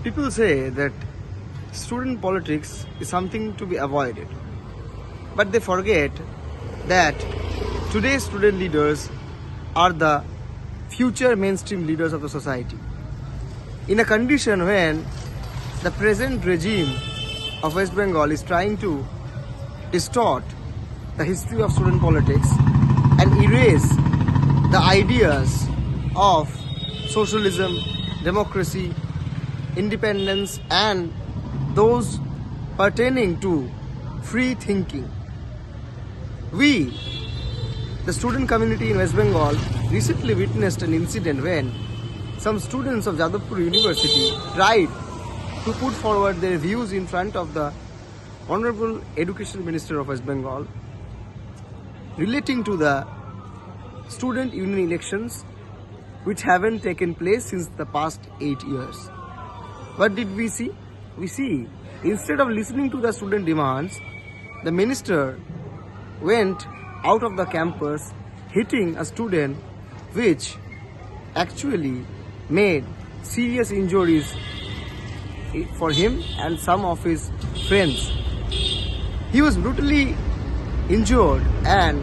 People say that student politics is something to be avoided, but they forget that today's student leaders are the future mainstream leaders of the society. In a condition when the present regime of West Bengal is trying to distort the history of student politics and erase the ideas of socialism, democracy, independence and those pertaining to free thinking. We, the student community in West Bengal, recently witnessed an incident when some students of Jadavpur University tried to put forward their views in front of the Honorable Education Minister of West Bengal relating to the student union elections which haven't taken place since the past 8 years. What did we see? We see, instead of listening to the student demands, the minister went out of the campus hitting a student which actually made serious injuries for him and some of his friends. He was brutally injured and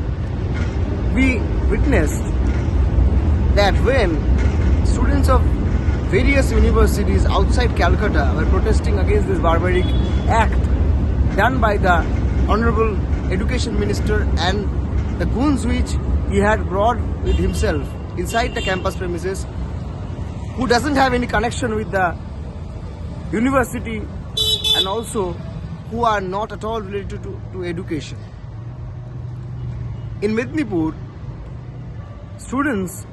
we witnessed that when students of various universities outside Calcutta were protesting against this barbaric act done by the Honorable Education Minister and the goons which he had brought with himself inside the campus premises, who doesn't have any connection with the university and also who are not at all related to education. In Mednipur, students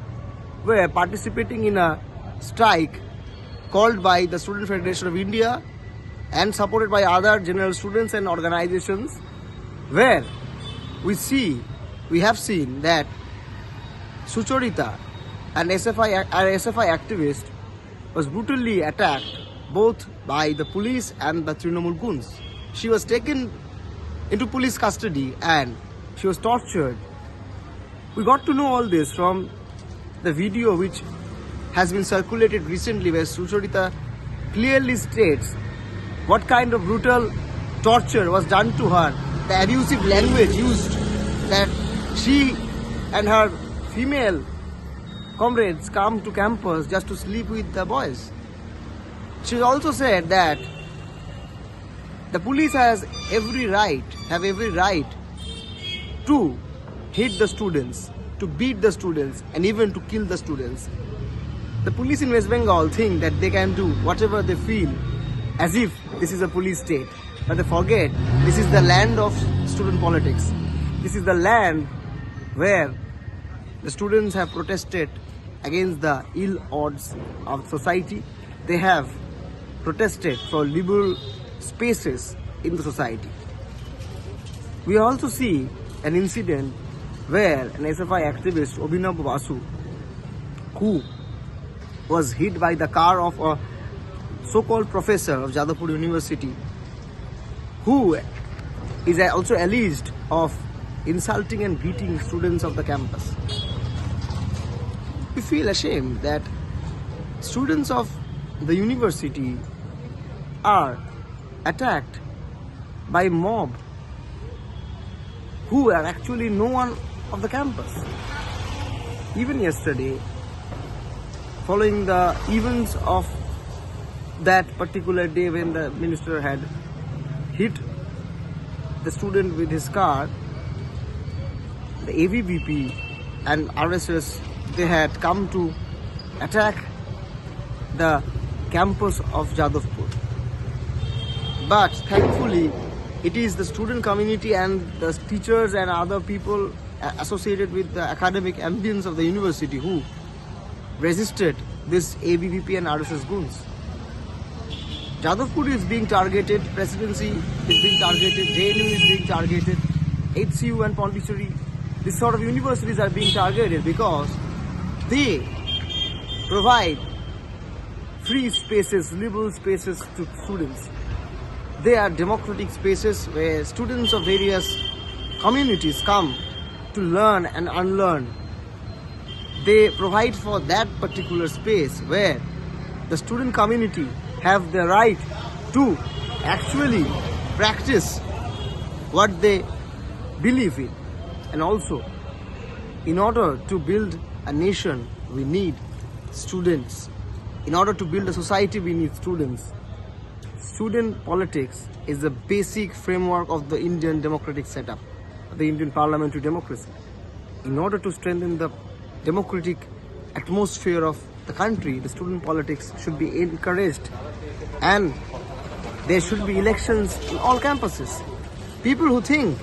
were participating in a strike called by the Student Federation of India and supported by other general students and organizations, where we have seen that Sucharita, an SFI activist, was brutally attacked both by the police and the Trinamool goons. She was taken into police custody and she was tortured. We got to know all this from the video which has been circulated recently, where Sucharita clearly states what kind of brutal torture was done to her, the abusive language used, that she and her female comrades come to campus just to sleep with the boys. She also said that the police have every right to hit the students, to beat the students and even to kill the students. The police in West Bengal think that they can do whatever they feel as if this is a police state. But they forget this is the land of student politics. This is the land where the students have protested against the ill odds of society. They have protested for liberal spaces in the society. We also see an incident where an SFI activist, Obhinav Basu, who was hit by the car of a so-called professor of Jadavpur University, who is also alleged of insulting and beating students of the campus. We feel ashamed that students of the university are attacked by a mob who are actually no one of the campus. Even yesterday, following the events of that particular day when the minister had hit the student with his car, the AVVP and RSS, they had come to attack the campus of Jadavpur. But thankfully, it is the student community and the teachers and other people associated with the academic ambience of the university who resisted this ABVP and RSS goons. Jadavpur is being targeted, Presidency is being targeted, JNU is being targeted, HCU and Pondicherry, these sort of universities are being targeted because they provide free spaces, liberal spaces to students. They are democratic spaces where students of various communities come to learn and unlearn. They provide for that particular space where the student community have the right to actually practice what they believe in. And also, in order to build a nation, we need students. In order to build a society, we need students. Student politics is the basic framework of the Indian democratic setup, the Indian parliamentary democracy. In order to strengthen the democratic atmosphere of the country, the student politics should be encouraged, and there should be elections in all campuses. People who think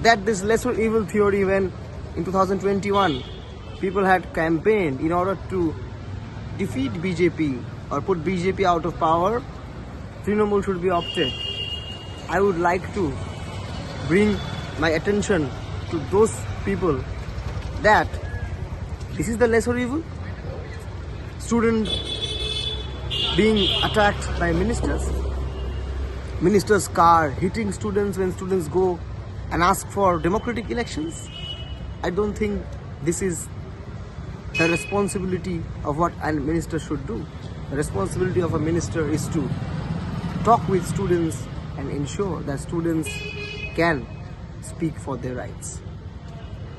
that this lesser evil theory, when in 2021 people had campaigned in order to defeat BJP or put BJP out of power, Trinamool should be opted. I would like to bring my attention to those people that this is the lesser evil. Students being attacked by ministers' car hitting students when students go and ask for democratic elections. I don't think this is the responsibility of what a minister should do. The responsibility of a minister is to talk with students and ensure that students can speak for their rights.